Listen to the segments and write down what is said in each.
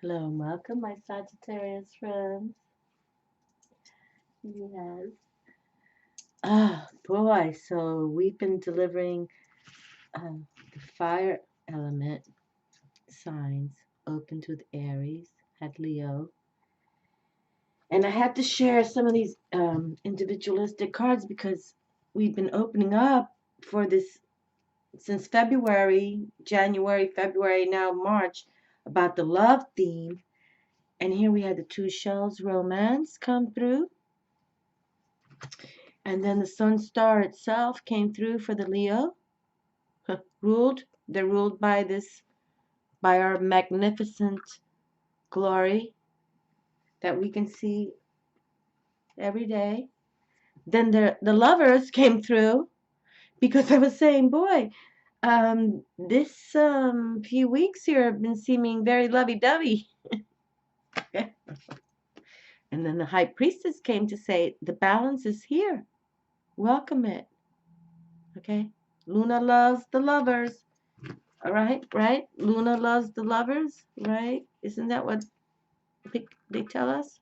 Hello and welcome, my Sagittarius friends. Yes. Boy, so we've been delivering the fire element signs open to the Aries, had Leo. And I had to share some of these individualistic cards because we've been opening up for this since February, January, February, now March, about the love theme. And here we had the two shells romance come through. And then the sun star itself came through for the Leo. They're ruled by our magnificent glory that we can see every day. Then the lovers came through because I was saying, boy, this few weeks here have been seeming very lovey-dovey. And then the high priestess came to say, the balance is here. Welcome it. Okay? Luna loves the lovers. All right, right? Luna loves the lovers, right? Isn't that what they tell us?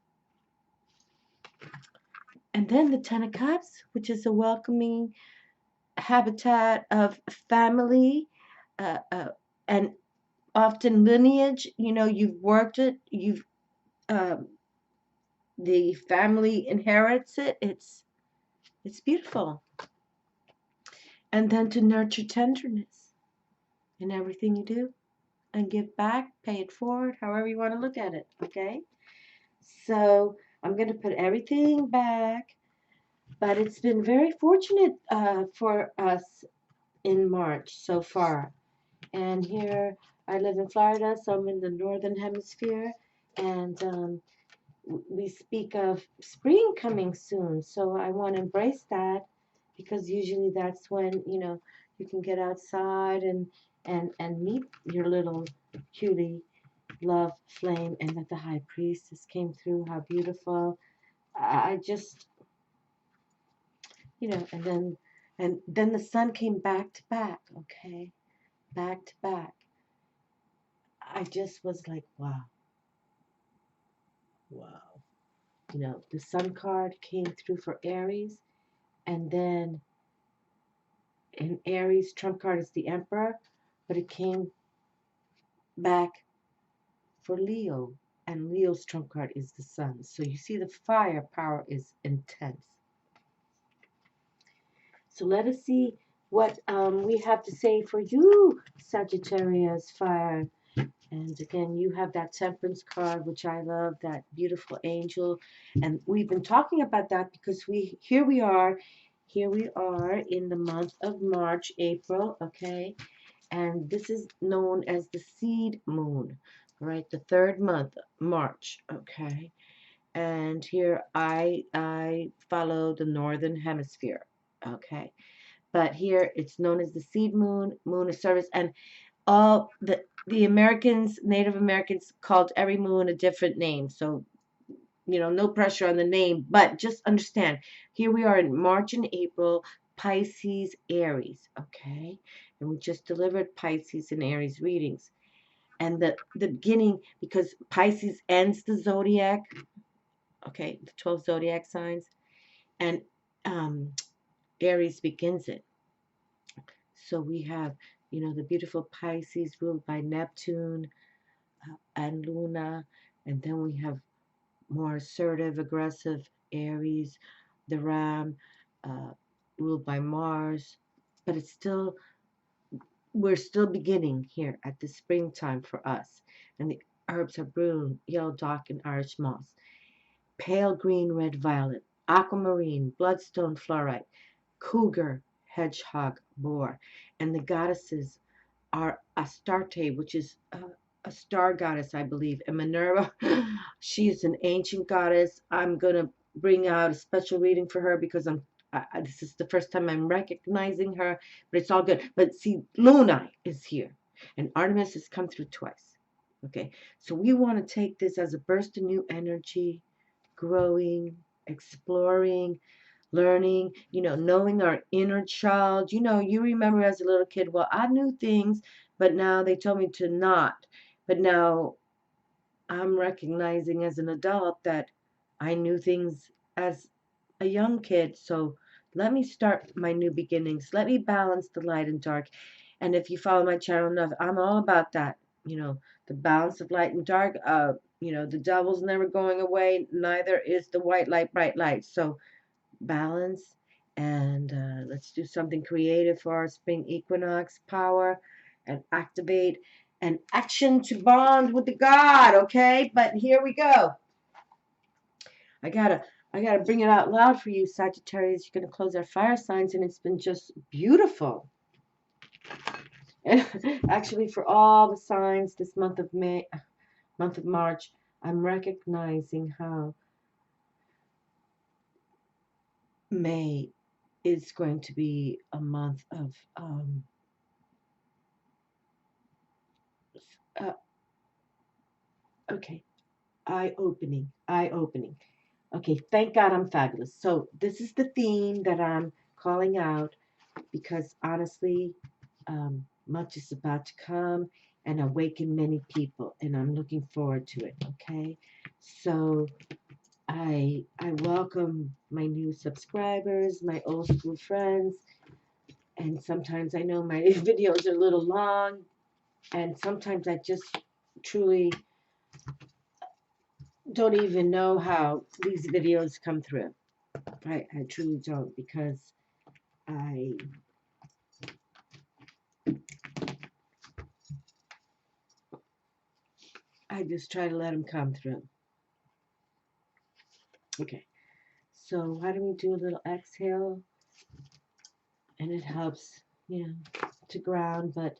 And then the Ten of Cups, which is a welcoming habitat of family uh, uh, and often lineage. You know, you've worked it, um, the family inherits it. It's beautiful. And then to nurture tenderness in everything you do and give back, pay it forward, however you want to look at it, okay? So I'm going to put everything back, but it's been very fortunate for us in March so far. And here I live in Florida, so I'm in the northern hemisphere, and we speak of spring coming soon. So I want to embrace that because usually that's when you can get outside and meet your little cutie love flame, and that the high priestess came through. How beautiful! I just, and then the sun came back to back. Okay, back to back. I just was like, wow, wow. The sun card came through for Aries, and then in Aries, trump card is the Emperor, but it came back for Leo, and Leo's trump card is the Sun. So you see the firepower is intense. So let us see what we have to say for you, Sagittarius fire. And again, you have that temperance card, which I love, that beautiful angel. And we've been talking about that because here we are in the month of March, April, okay? And this is known as the seed moon, right? The third month, March, okay? And here I follow the northern hemisphere, okay? But here it's known as the seed moon, moon of service, and all the Americans, Native Americans, called every moon a different name. So no pressure on the name, but just understand, here we are in March and April, Pisces, Aries, okay? And we just delivered Pisces and Aries readings. And the beginning, because Pisces ends the zodiac, okay, the 12 zodiac signs, and um, Aries begins it. So we have, the beautiful Pisces ruled by Neptune and Luna, and then we have more assertive, aggressive Aries, the Ram, uh, ruled by Mars. But we're still beginning here at the springtime for us. And the herbs are broom, yellow dock, and Irish moss. Pale green, red violet, aquamarine, bloodstone fluorite, cougar, hedgehog, boar. And the goddesses are Astarte, which is a star goddess, I believe, and Manura. She is an ancient goddess. I'm going to bring out a special reading for her because this is the first time I'm recognizing her, but it's all good. But see, Luna is here, and Artemis has come through twice. Okay, so we want to take this as a burst of new energy, growing, exploring, learning, knowing our inner child. You remember as a little kid, well, I knew things, but now they told me to not. But now I'm recognizing as an adult that I knew things as a young kid. So let me start my new beginnings. Let me balance the light and dark. And if you follow my channel enough, I'm all about that. The balance of light and dark. The devil's never going away. Neither is the white light, bright light. So balance. And let's do something creative for our spring equinox power and activate an action to bond with the God, okay? But here we go. I gotta bring it out loud for you, Sagittarius. You're gonna close our fire signs, and it's been just beautiful. And actually, for all the signs this month of March, I'm recognizing how May is going to be a month of uh, okay, eye-opening. Okay, thank God I'm fabulous. So this is the theme that I'm calling out because honestly, much is about to come and awaken many people, and I'm looking forward to it. Okay, so I welcome my new subscribers, my old school friends, and sometimes I know my videos are a little long, and sometimes I just truly don't even know how these videos come through. I truly don't, because I just try to let them come through. Okay, so why don't we do a little exhale, and it helps, to ground. But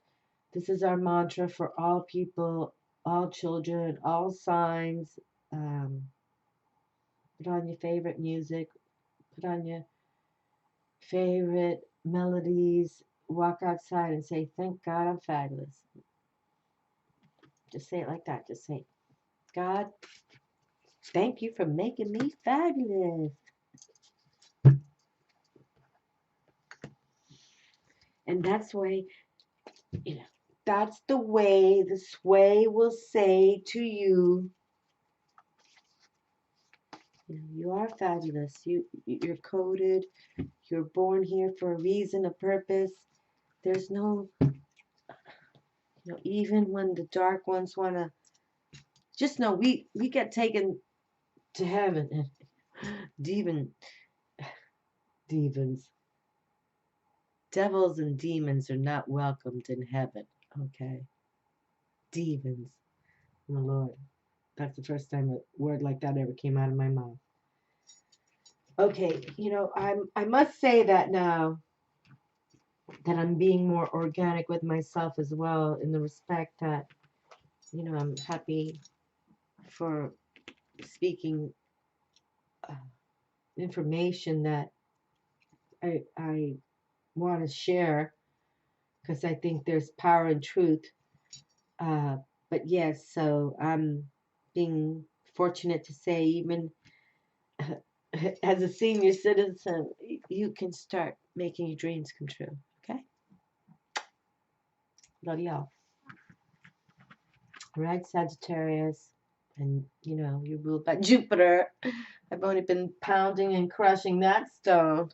this is our mantra for all people, all children, all signs. Put on your favorite music, put on your favorite melodies, walk outside and say, thank God I'm fabulous. Just say it like that. Just say, God, thank you for making me fabulous. And that's why, that's the way the sway will say to you, you are fabulous. You're coded. You're born here for a reason, a purpose. There's no, even when the dark ones want to, just know we get taken to heaven. Demons, devils and demons are not welcomed in heaven. Okay, demons, my Lord. That's the first time a word like that ever came out of my mouth. Okay, I must say that now that I'm being more organic with myself as well, in the respect that, I'm happy for speaking information that I want to share, because I think there's power in truth. But yes, so I'm being fortunate to say, even as a senior citizen, you can start making your dreams come true. Okay? Love y'all. All right, Sagittarius. And, you're ruled by Jupiter. I've only been pounding and crushing that stone.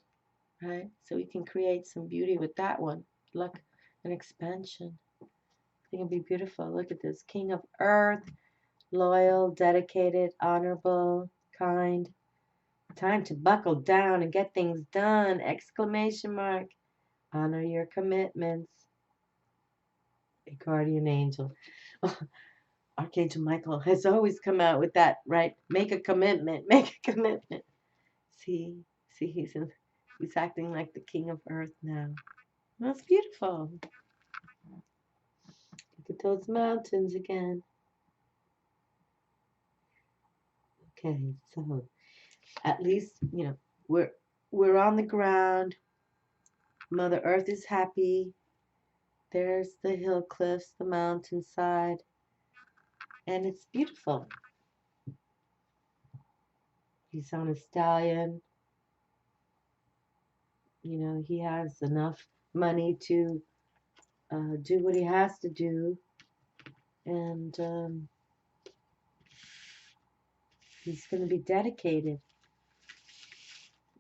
Right? So we can create some beauty with that one. Luck and expansion. I think it'll be beautiful. Look at this. King of Earth. Loyal, dedicated, honorable, kind. Time to buckle down and get things done! Exclamation mark. Honor your commitments. A guardian angel. Archangel Michael has always come out with that, right? Make a commitment. Make a commitment. See, he's acting like the king of earth now. That's beautiful. Look at those mountains again. Okay, so at least, we're on the ground. Mother Earth is happy. There's the hill cliffs, the mountainside, and it's beautiful. He's on a stallion. He has enough money to do what he has to do, and He's going to be dedicated,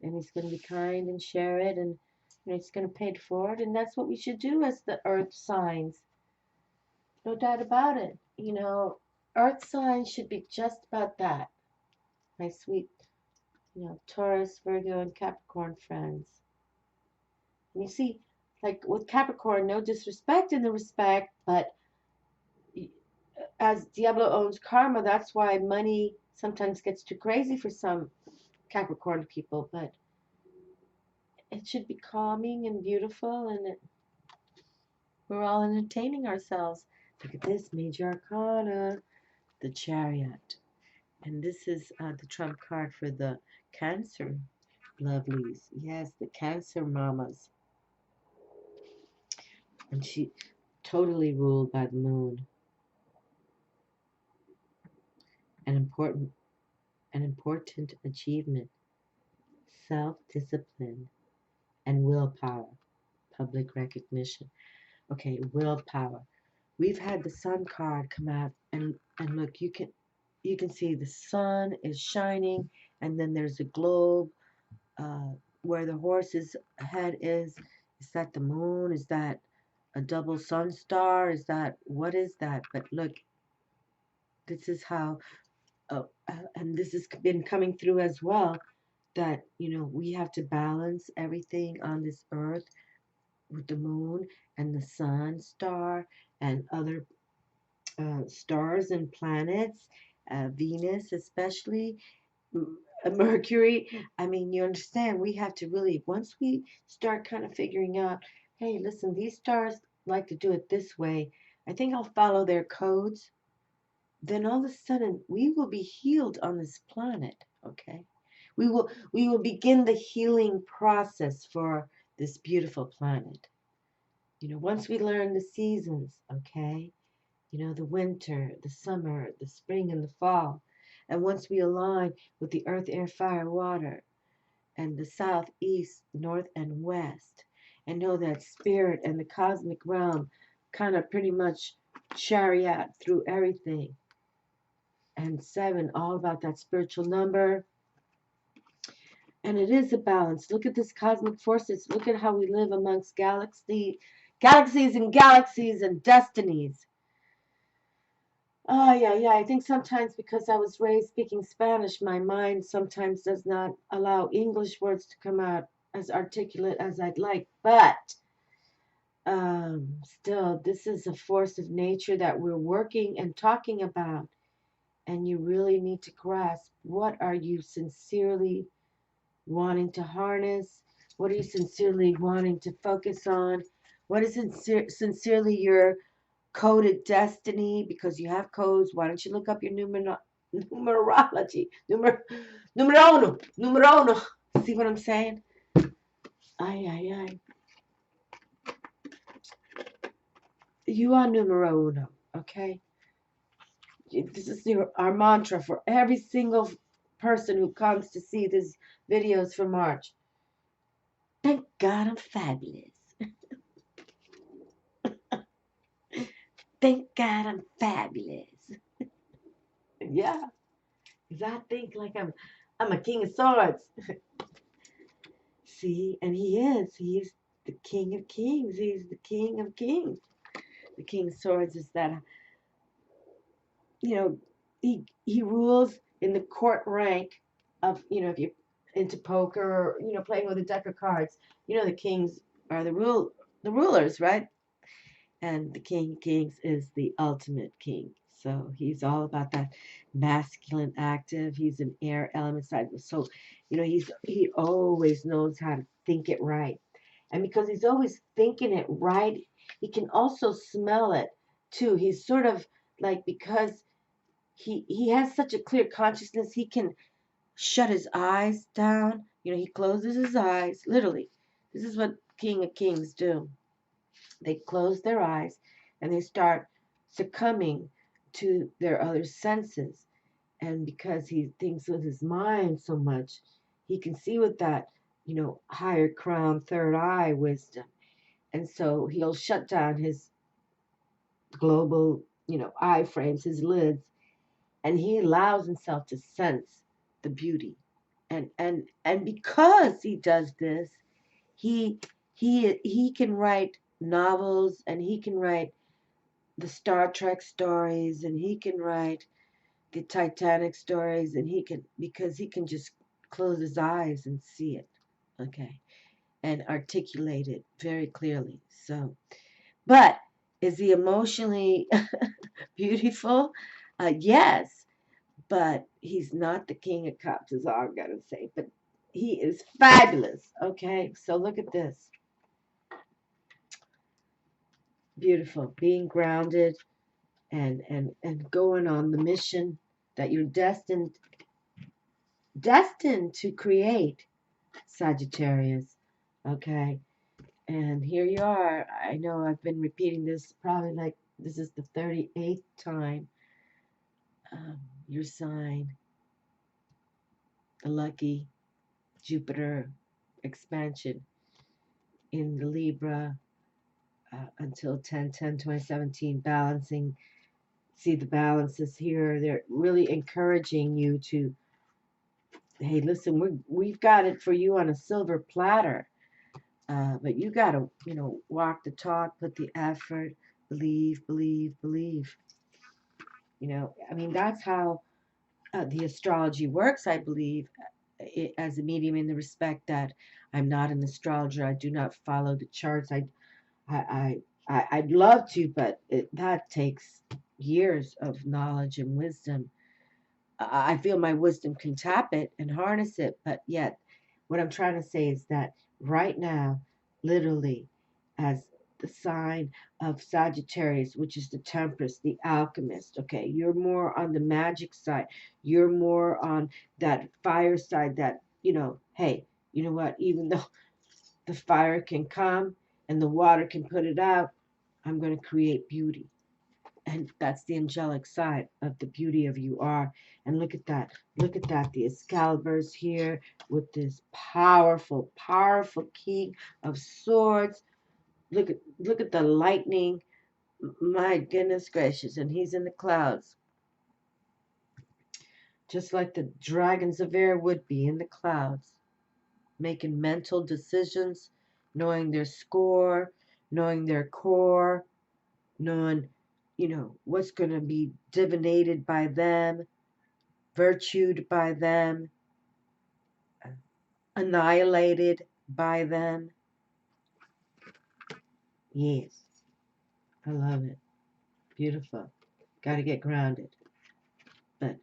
and he's going to be kind and share it, and he's going to pay it forward. And that's what we should do as the earth signs. No doubt about it. Earth signs should be just about that. My sweet, Taurus, Virgo, and Capricorn friends. And you see, like with Capricorn, no disrespect in the respect, but as Diablo owns karma, that's why money sometimes gets too crazy for some Capricorn people, but it should be calming and beautiful, and we're all entertaining ourselves. Look at this major arcana, the Chariot. And this is the trump card for the Cancer lovelies. Yes, the Cancer mamas. And she totally ruled by the moon. An important achievement, self-discipline, and willpower, public recognition. Okay, willpower. We've had the sun card come out, and look, you can see the sun is shining, and then there's a globe where the horse's head is. Is that the moon? Is that a double sun star? What is that? But look, this is how, and this has been coming through as well, that, we have to balance everything on this earth with the moon and the sun star and other stars and planets, Venus especially, Mercury. I mean, you understand, we have to really, once we start kind of figuring out, hey, listen, these stars like to do it this way, I think I'll follow their codes, then all of a sudden we will be healed on this planet, okay? We will begin the healing process for this beautiful planet. Once we learn the seasons, okay? The winter, the summer, the spring, and the fall. And once we align with the earth, air, fire, water, and the south, east, north, and west, and know that spirit and the cosmic realm kind of pretty much chariot through everything. And 7, all about that spiritual number. And it is a balance. Look at this cosmic forces. Look at how we live amongst galaxies and galaxies and destinies. Oh, yeah. I think sometimes because I was raised speaking Spanish, my mind sometimes does not allow English words to come out as articulate as I'd like. But still, this is a force of nature that we're working and talking about. And you really need to grasp, what are you sincerely wanting to harness? What are you sincerely wanting to focus on? What is sincerely your coded destiny? Because you have codes. Why don't you look up your numerology? Numero uno. See what I'm saying? Ay. You are numero uno, okay? This is our mantra for every single person who comes to see these videos for March. Thank God I'm fabulous. Thank God I'm fabulous. Yeah, because I think like I'm a king of swords. See, and he's the king of kings. He's the king of kings. The king of swords is that, he rules in the court rank of, if you're into poker or, playing with a deck of cards, the kings are the rulers, right? And the king of kings is the ultimate king. So he's all about that masculine active. He's an air element side. So, he always knows how to think it right. And because he's always thinking it right, he can also smell it too. He's sort of like, because he has such a clear consciousness, he can shut his eyes down. He closes his eyes, literally. This is what King of Kings do. They close their eyes and they start succumbing to their other senses. And because he thinks with his mind so much, he can see with that, higher crown, third eye wisdom. And so he'll shut down his global, eye frames, his lids, and he allows himself to sense the beauty. And because he does this, he he can write novels, and he can write the Star Trek stories, and he can write the Titanic stories, and he can, because he can just close his eyes and see it, okay, and articulate it very clearly. So, but is he emotionally beautiful? Yes, but he's not the King of Cups, is all I'm gonna say. But he is fabulous. Okay, so look at this. Beautiful. Being grounded and going on the mission that you're destined to create, Sagittarius. Okay. And here you are. I know I've been repeating this probably like this is the 38th time. Your sign, the lucky Jupiter expansion in the Libra until 10/10/2017, balancing. See the balances here. They're really encouraging you to, hey, listen, we've got it for you on a silver platter. But you got to, walk the talk, put the effort, believe, believe, believe. I mean, that's how the astrology works, I believe, as a medium, in the respect that I'm not an astrologer. I do not follow the charts. I'd love to, but that takes years of knowledge and wisdom. I feel my wisdom can tap it and harness it, but yet, what I'm trying to say is that right now, literally, as the sign of Sagittarius, which is the Temperance, the Alchemist, okay, you're more on the magic side. You're more on that fire side that, hey, you know what, even though the fire can come and the water can put it out, I'm going to create beauty. And that's the angelic side of the beauty of you are. And look at that. Look at that. The Excaliburs here with this powerful, powerful king of swords. Look at the lightning. My goodness gracious. And he's in the clouds. Just like the dragons of air would be in the clouds. Making mental decisions, knowing their score, knowing their core, knowing, what's going to be divinated by them, virtued by them, annihilated by them. Yes, I love it. Beautiful. Got to get grounded. But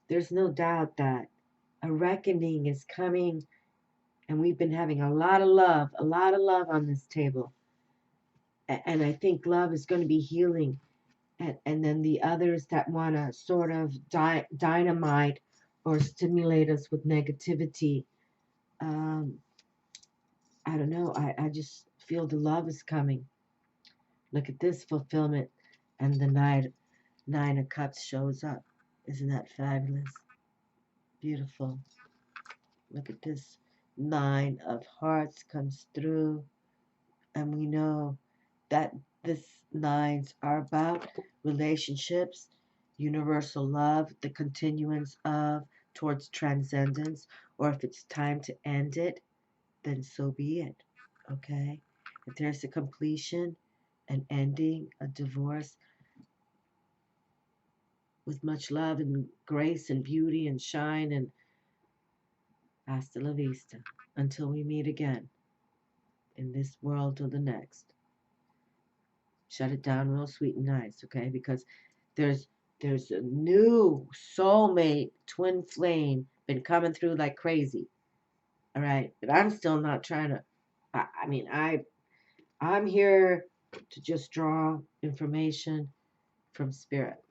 there's no doubt that a reckoning is coming, and we've been having a lot of love on this table. And I think love is going to be healing. And then the others that want to sort of dynamite or stimulate us with negativity, um, I don't know. I just feel the love is coming. Look at this fulfillment. And the nine of cups shows up. Isn't that fabulous? Beautiful. Look at this. Nine of hearts comes through. And we know that this nines are about relationships, universal love, the continuance of towards transcendence, or if it's time to end it, then so be it. Okay? If there's a completion, an ending, a divorce, with much love and grace and beauty and shine, and hasta la vista until we meet again in this world or the next. Shut it down real sweet and nice, okay? Because there's a new soulmate twin flame been coming through like crazy. All right, but I'm still not trying to. I mean, I'm here to just draw information from spirit.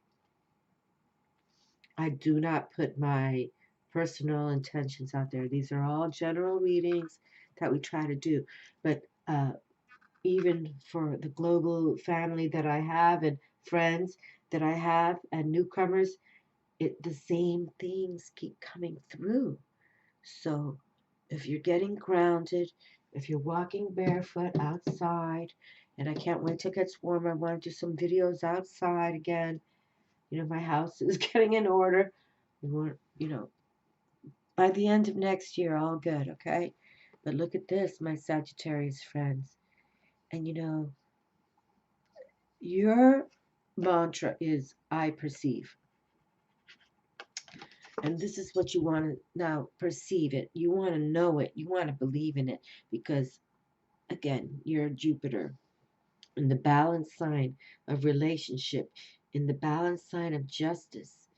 I do not put my personal intentions out there. These are all general readings that we try to do. But even for the global family that I have and friends that I have and newcomers, the same things keep coming through. So if you're getting grounded, if you're walking barefoot outside, and I can't wait till it gets warmer, I want to do some videos outside again. You know, my house is getting in order. We want, you know, by the end of next year, all good, okay? But look at this, my Sagittarius friends. And you know, your mantra is I perceive. And this is what you want to now perceive it. You want to know it. You want to believe in it. Because, again, you're Jupiter in the balance sign of relationship, in the balance sign of justice.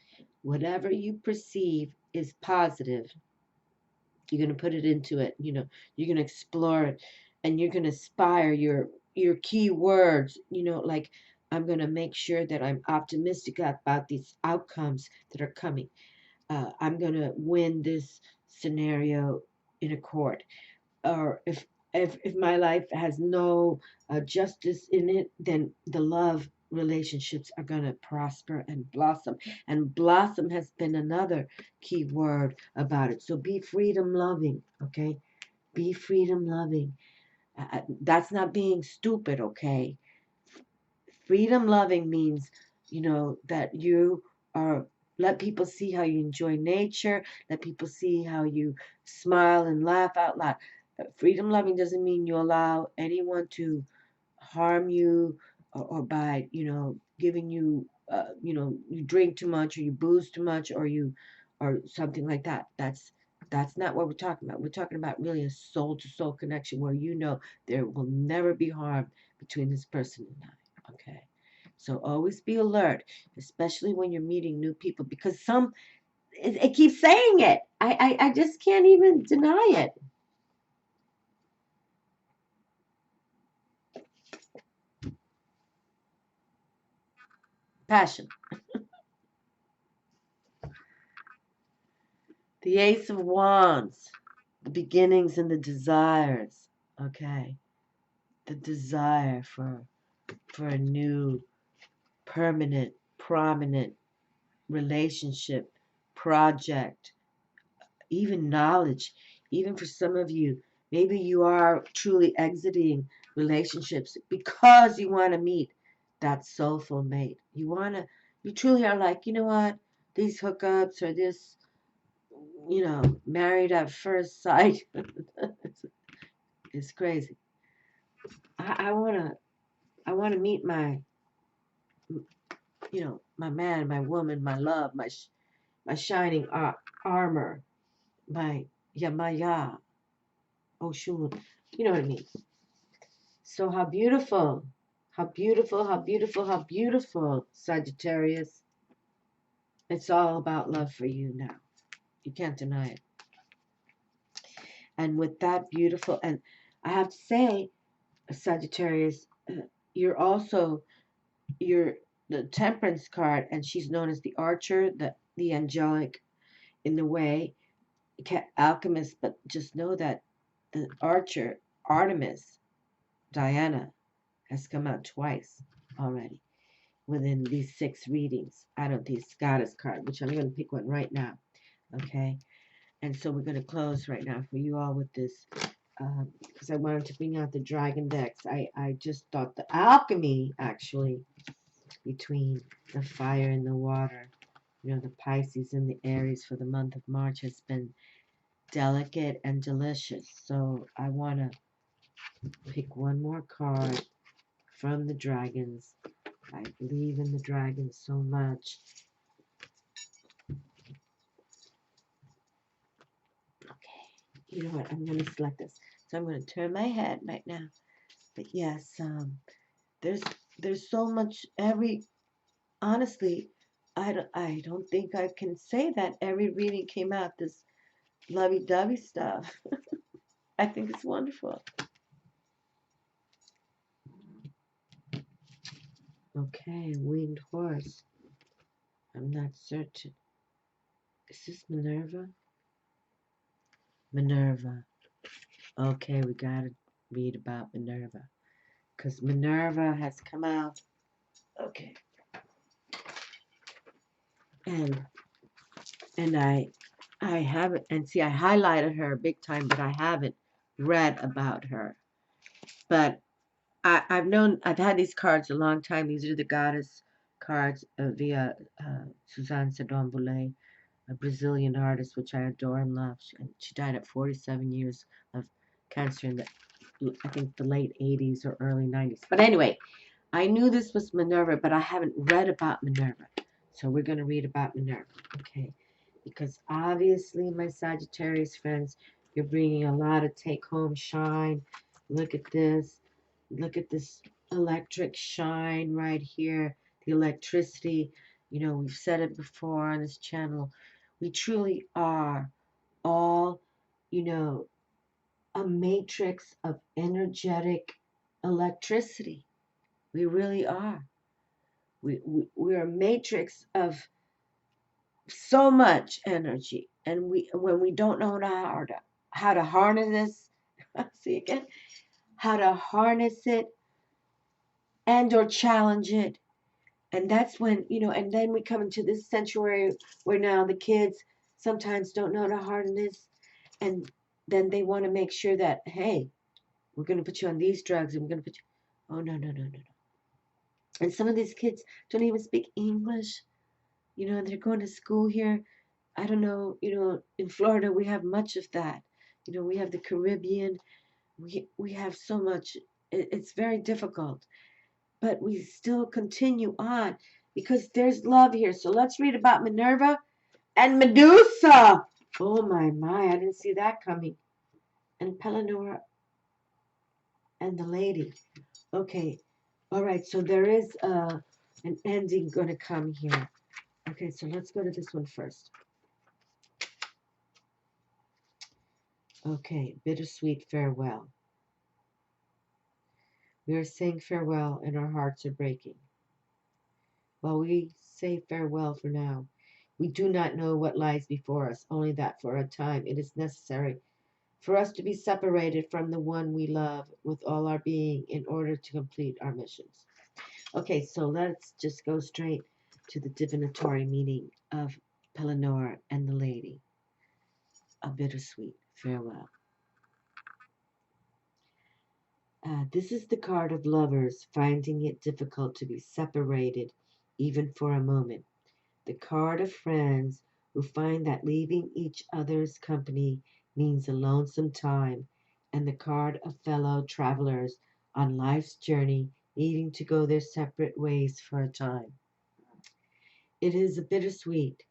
Whatever you perceive is positive. You're going to put it into it. You know, you're going to explore it, and you're going to aspire your key words. You know, like, I'm going to make sure that I'm optimistic about these outcomes that are coming. I'm going to win this scenario in a court. Or if my life has no justice in it, then the love relationships are going to prosper and blossom. And blossom has been another key word about it. So be freedom loving, okay? Be freedom loving. That's not being stupid, okay? Freedom loving means, you know, that you are, let people see how you enjoy nature, let people see how you smile and laugh out loud. Freedom loving doesn't mean you allow anyone to harm you, or by, you know, giving you, you know, you drink too much or you booze too much or you, or something like that. That's not what we're talking about. We're talking about really a soul to soul connection where you know there will never be harm between this person and I. Okay. So always be alert, especially when you're meeting new people, because it keeps saying it. I just can't even deny it. Passion. The Ace of Wands. The beginnings and the desires. Okay. The desire for a new, permanent, prominent relationship, project, even knowledge. Even for some of you, maybe you are truly exiting relationships because you want to meet that soulful mate. You truly are like, you know what? These hookups or this, you know, married at first sight is crazy. I wanna meet my, you know, my man, my woman, my love, my shining armor, my Yamaya Oshun. You know what I mean? So how beautiful, how beautiful, how beautiful, how beautiful, Sagittarius. It's all about love for you now. You can't deny it. And with that beautiful, and I have to say, Sagittarius, you're also, you're the Temperance card, and she's known as the Archer, the angelic in the way, Alchemist. But just know that the Archer, Artemis, Diana, has come out twice already within these 6 readings out of these Goddess card, which I'm going to pick one right now. Okay, and so we're going to close right now for you all with this, because I wanted to bring out the Dragon decks. I just thought the alchemy, actually, between the fire and the water, you know, the Pisces and the Aries for the month of March has been delicate and delicious. So I want to pick one more card from the dragons. I believe in the dragons so much. Okay, you know what? I'm going to select this. So I'm going to turn my head right now. But yes, there's so much. Honestly, I don't think I can say that every reading came out this lovey-dovey stuff. I think it's wonderful. Okay, winged horse. I'm not certain. Is this Minerva? Minerva. Okay, we gotta read about Minerva. Because Minerva has come out. Okay. And I haven't, and see, I highlighted her big time, but I haven't read about her. But I've had these cards a long time. These are the Goddess cards via Suzanne Sedon-Boulay, a Brazilian artist which I adore and love. She died at 47 years of cancer in the, I think, the late 80s or early 90s. But anyway, I knew this was Minerva, but I haven't read about Minerva. So we're going to read about Minerva, okay? Because obviously, my Sagittarius friends, you're bringing a lot of take-home shine. Look at this. Look at this electric shine right here. The electricity. You know, we've said it before on this channel. We truly are all, you know, a matrix of energetic electricity. We really are. We're a matrix of so much energy, and when we don't know how to harness this, see again, how to harness it and or challenge it, and that's when, you know, and then we come into this sanctuary where now the kids sometimes don't know how to harness, and then they want to make sure that, hey, we're going to put you on these drugs and we're going to put you, oh, no, no, no, no, no. And some of these kids don't even speak English. You know, they're going to school here. I don't know, you know, in Florida we have much of that. You know, we have the Caribbean. We have so much. It's very difficult. But we still continue on because there's love here. So let's read about Minerva and Medusa. Oh my, I didn't see that coming. And Pellinora and the lady. Okay. All right, so there is an ending going to come here. Okay, so let's go to this one first. Okay, bittersweet farewell. We are saying farewell and our hearts are breaking. While we say farewell for now, we do not know what lies before us, only that for a time it is necessary for us to be separated from the one we love with all our being in order to complete our missions. Okay, so let's just go straight to the divinatory meaning of Pellinora and the lady. A bittersweet farewell. This is the card of lovers finding it difficult to be separated even for a moment. The card of friends who find that leaving each other's company means a lonesome time. And the card of fellow travelers on life's journey needing to go their separate ways for a time. It is a bittersweet.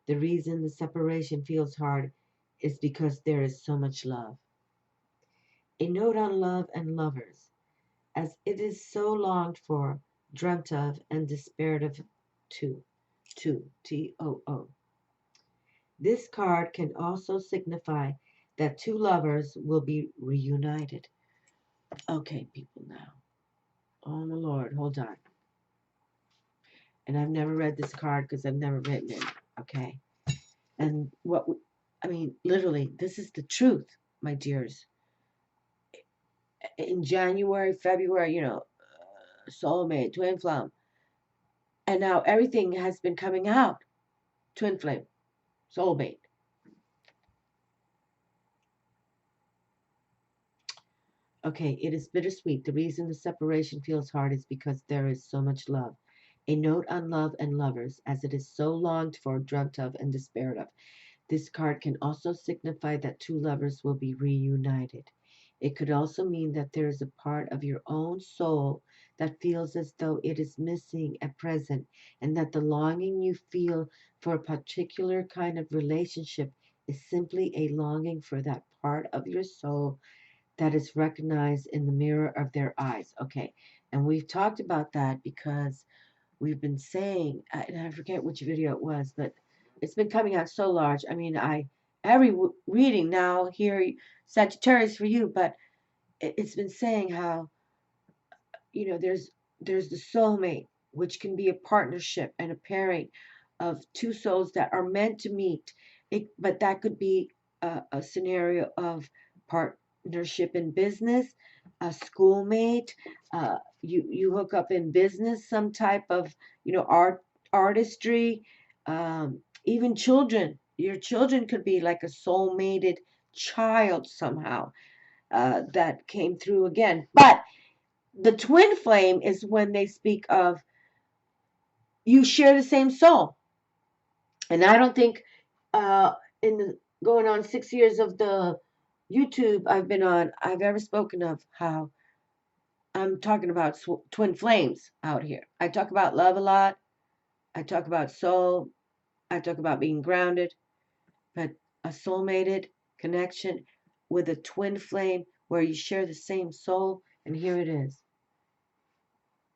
The reason the separation feels hard is because there is so much love. A note on love and lovers, as it is so longed for, dreamt of, and despaired of too. T-O-O. This card can also signify that two lovers will be reunited. Okay, people, now. Oh, my Lord, hold on. And I've never read this card because I've never written it, okay? And I mean, literally, this is the truth, my dears. In January, February, you know, soulmate, twin flame. And now everything has been coming out. Twin flame, soulmate. Okay, it is bittersweet. The reason the separation feels hard is because there is so much love. A note on love and lovers, as it is so longed for, dreamt of, and despaired of. This card can also signify that two lovers will be reunited. It could also mean that there is a part of your own soul that feels as though it is missing at present, and that the longing you feel for a particular kind of relationship is simply a longing for that part of your soul that is recognized in the mirror of their eyes. Okay, and we've talked about that because we've been saying, and I forget which video it was, but it's been coming out so large. I mean, every reading now here, Sagittarius for you, but it's been saying how, you know, there's the soulmate, which can be a partnership and a pairing of two souls that are meant to meet. But that could be a scenario of partnership in business, a schoolmate, you hook up in business, some type of, you know, artistry, even children. Your children could be like a soul-mated child somehow that came through again. But the twin flame is when they speak of you share the same soul. And I don't think in the going on 6 years of the YouTube I've been on, I've ever spoken of how I'm talking about twin flames out here. I talk about love a lot. I talk about soul. I talk about being grounded. But a soulmated connection with a twin flame where you share the same soul, and here it is.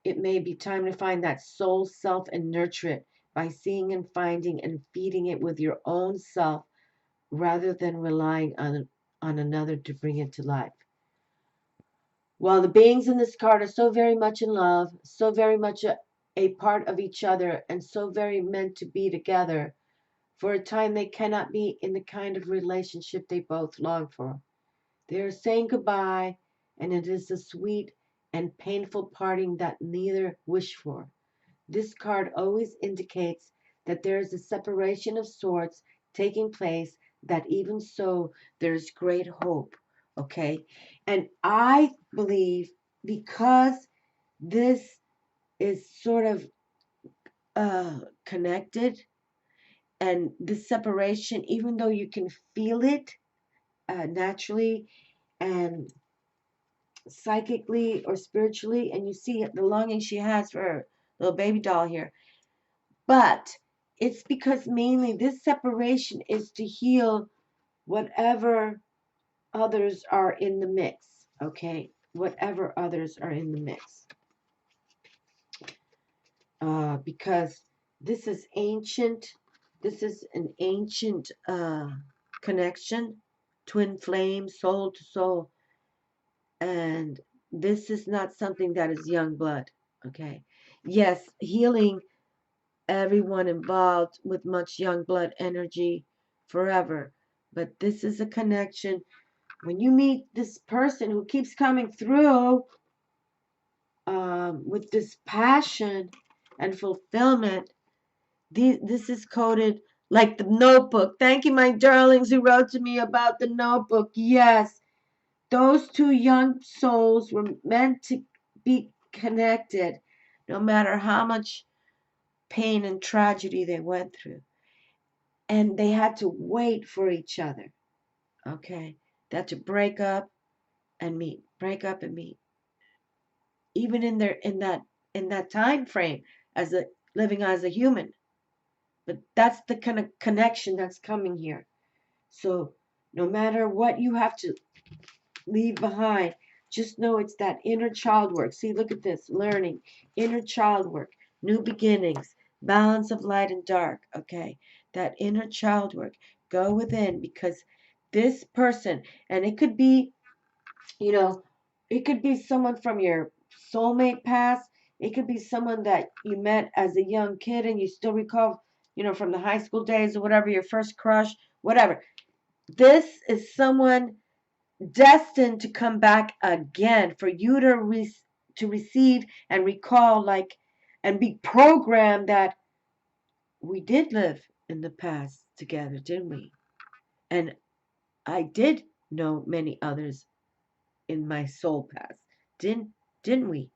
It may be time to find that soul self and nurture it by seeing and finding and feeding it with your own self rather than relying on another to bring it to life. While the beings in this card are so very much in love, so very much a part of each other, and so very meant to be together, for a time they cannot be in the kind of relationship they both long for. They are saying goodbye, and it is a sweet and painful parting that neither wish for. This card always indicates that there is a separation of sorts taking place, that even so, there's great hope. Okay? And I believe because this is sort of connected, and this separation, even though you can feel it naturally and psychically or spiritually, and you see the longing she has for her little baby doll here. But it's because mainly this separation is to heal whatever others are in the mix, okay? Whatever others are in the mix. Because this is ancient, this is an ancient connection, twin flame, soul to soul. And this is not something that is young blood, okay? Yes, healing everyone involved with much young blood energy forever. But this is a connection. When you meet this person who keeps coming through with this passion and fulfillment, this is coded like the Notebook. Thank you, my darlings who wrote to me about the Notebook. Yes, those two young souls were meant to be connected no matter how much pain and tragedy they went through. And they had to wait for each other. Okay? They had to break up and meet, break up and meet. Even in that time frame as a living as a human. But that's the kind of connection that's coming here. So no matter what you have to leave behind, just know it's that inner child work. See, look at this. Learning, inner child work, new beginnings, balance of light and dark. Okay? That inner child work. Go within, because this person, and it could be, you know, it could be someone from your soulmate past. It could be someone that you met as a young kid and you still recall, from the high school days or whatever, your first crush, whatever. This is someone destined to come back again for you to receive and recall, like, and be programmed that we did live in the past together, didn't we? And I did know many others in my soul past. Didn't we?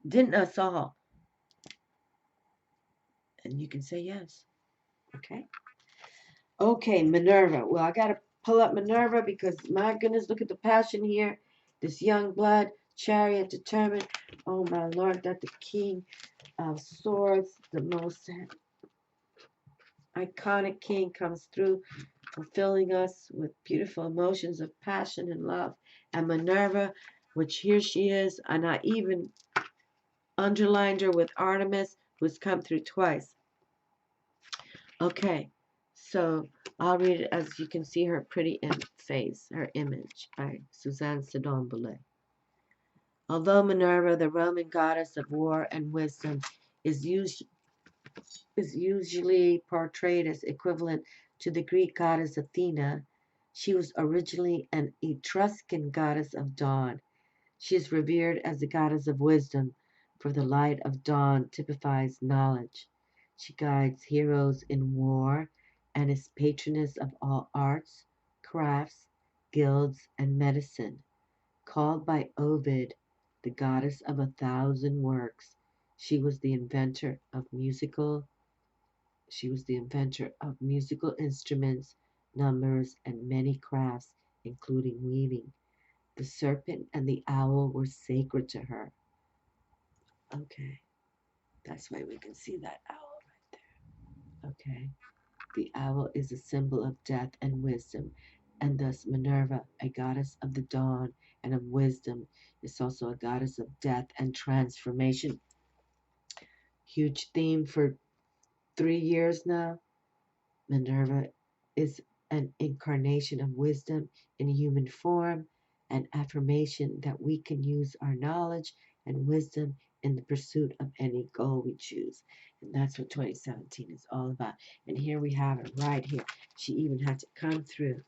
Didn't us all? And you can say yes. Okay? Okay, Minerva. Well, I got to pull up Minerva because, my goodness, look at the passion here. This young blood, chariot, determined. Oh, my Lord, that the king of swords, the most iconic king, comes through, fulfilling us with beautiful emotions of passion and love. And Minerva, which here she is, and I even underlined her with Artemis, who's come through twice. Okay, so I'll read it as you can see her pretty face, her image, by Suzanne Sidon Boulay. Although Minerva, the Roman goddess of war and wisdom, is usually portrayed as equivalent to the Greek goddess Athena, she was originally an Etruscan goddess of dawn. She is revered as the goddess of wisdom, for the light of dawn typifies knowledge. She guides heroes in war and is patroness of all arts, crafts, guilds, and medicine. Called by Ovid the goddess of 1,000 works, She was the inventor of musical instruments, numbers, and many crafts, including weaving. The serpent and the owl were sacred to her. Okay, that's why we can see that owl right there. Okay, the owl is a symbol of death and wisdom, and thus Minerva, a goddess of the dawn and of wisdom, is also a goddess of death and transformation. Huge theme for 3 years now. Minerva is an incarnation of wisdom in human form, an affirmation that we can use our knowledge and wisdom in the pursuit of any goal we choose. And that's what 2017 is all about. And here we have it right here. She even had to come through.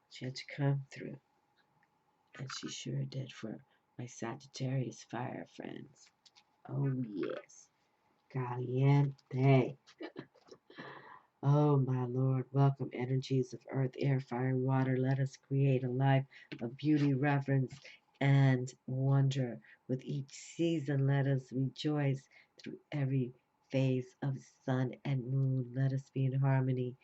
She had to come through. And she sure did for my Sagittarius fire friends. Oh, yes. Caliente. Oh, my Lord, welcome energies of earth, air, fire, and water. Let us create a life of beauty, reverence, and wonder. With each season, let us rejoice through every phase of sun and moon. Let us be in harmony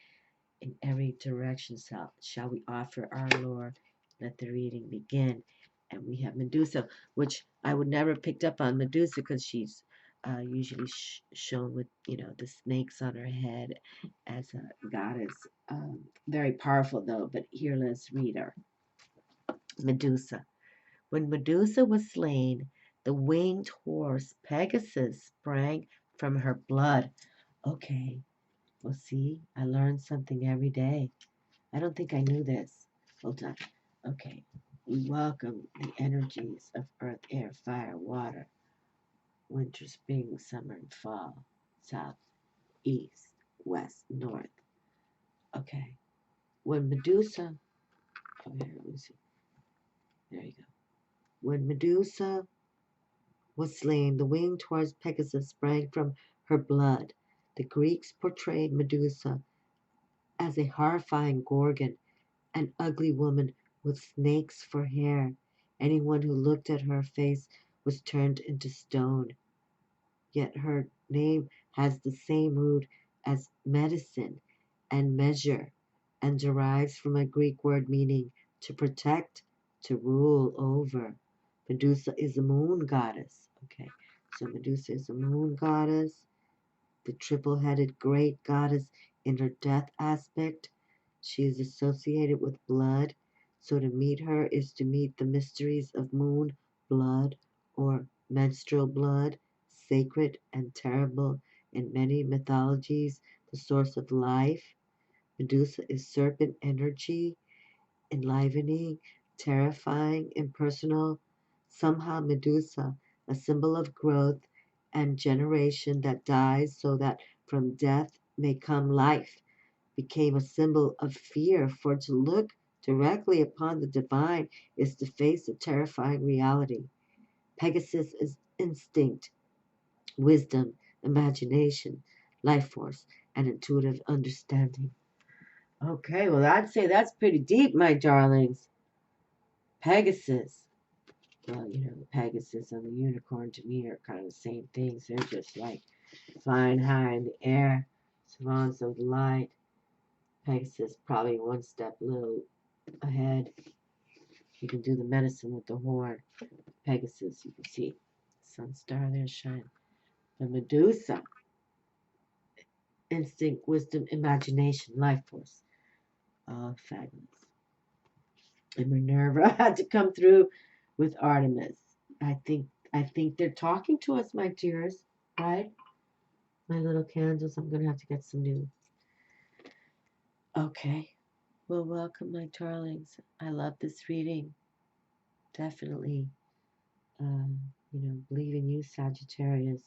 in every direction. Shall we offer our Lord? Let the reading begin. And we have Medusa, which I would never have picked up on Medusa because she's usually shown with, the snakes on her head as a goddess. Very powerful, though. But here, let's read her. Medusa. When Medusa was slain, the winged horse Pegasus sprang from her blood. Okay, well, see, I learned something every day. I don't think I knew this. Hold on. Okay. We welcome the energies of earth, air, fire, water, winter, spring, summer, and fall, south, east, west, north. Okay. When Medusa, okay, let me see. There you go. When Medusa was slain, the winged horse Pegasus sprang from her blood. The Greeks portrayed Medusa as a horrifying gorgon, an ugly woman with snakes for hair. Anyone who looked at her face was turned into stone. Yet her name has the same root as medicine and measure, and derives from a Greek word meaning to protect, to rule over. Medusa is a moon goddess. Okay, so Medusa is a moon goddess, the triple-headed great goddess in her death aspect. She is associated with blood, so to meet her is to meet the mysteries of moon blood or menstrual blood, sacred and terrible in many mythologies, the source of life. Medusa is serpent energy, enlivening, terrifying, impersonal. Somehow Medusa, a symbol of growth and generation that dies so that from death may come life, became a symbol of fear, for to look directly upon the divine is to face a terrifying reality. Pegasus is instinct, wisdom, imagination, life force, and intuitive understanding. Okay, well, I'd say that's pretty deep, my darlings. Pegasus. Well, the Pegasus and the unicorn to me are kind of the same things. They're just like flying high in the air, swans of the light. Pegasus probably one step a little ahead. You can do the medicine with the horn. Pegasus, you can see sun star there shine. The Medusa, instinct, wisdom, imagination, life force. Oh, fabulous. And Minerva had to come through with Artemis. I think they're talking to us, my dears, right? My little candles. I'm gonna have to get some new. Okay. Well, welcome, my darlings. I love this reading. Definitely, believe in you, Sagittarius.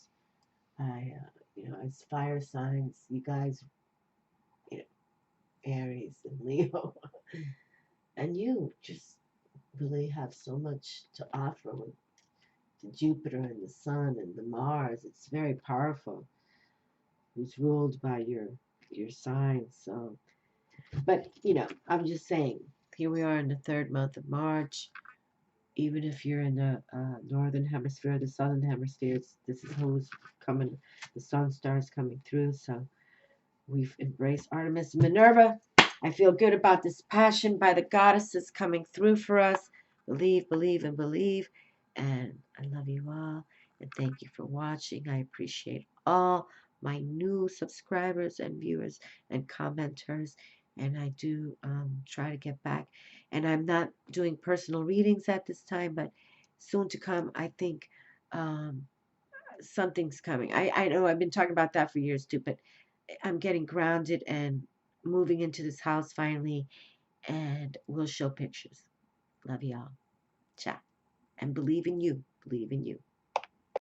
As fire signs, you guys, you know, Aries and Leo, and you just really have so much to offer with the Jupiter and the Sun and the Mars. It's very powerful. Who's ruled by your signs. So, but I'm just saying. Here we are in the third month of March. even if you're in the northern hemisphere, the southern hemisphere, this is who's coming. The sun stars coming through. So we've embraced Artemis and Minerva. I feel good about this passion by the goddesses coming through for us. Believe, believe, and believe. And I love you all. And thank you for watching. I appreciate all my new subscribers and viewers and commenters. And I do try to get back. And I'm not doing personal readings at this time, but soon to come, I think something's coming. I know I've been talking about that for years too, but I'm getting grounded and moving into this house finally, and we'll show pictures. Love y'all. Ciao. And believe in you. Believe in you.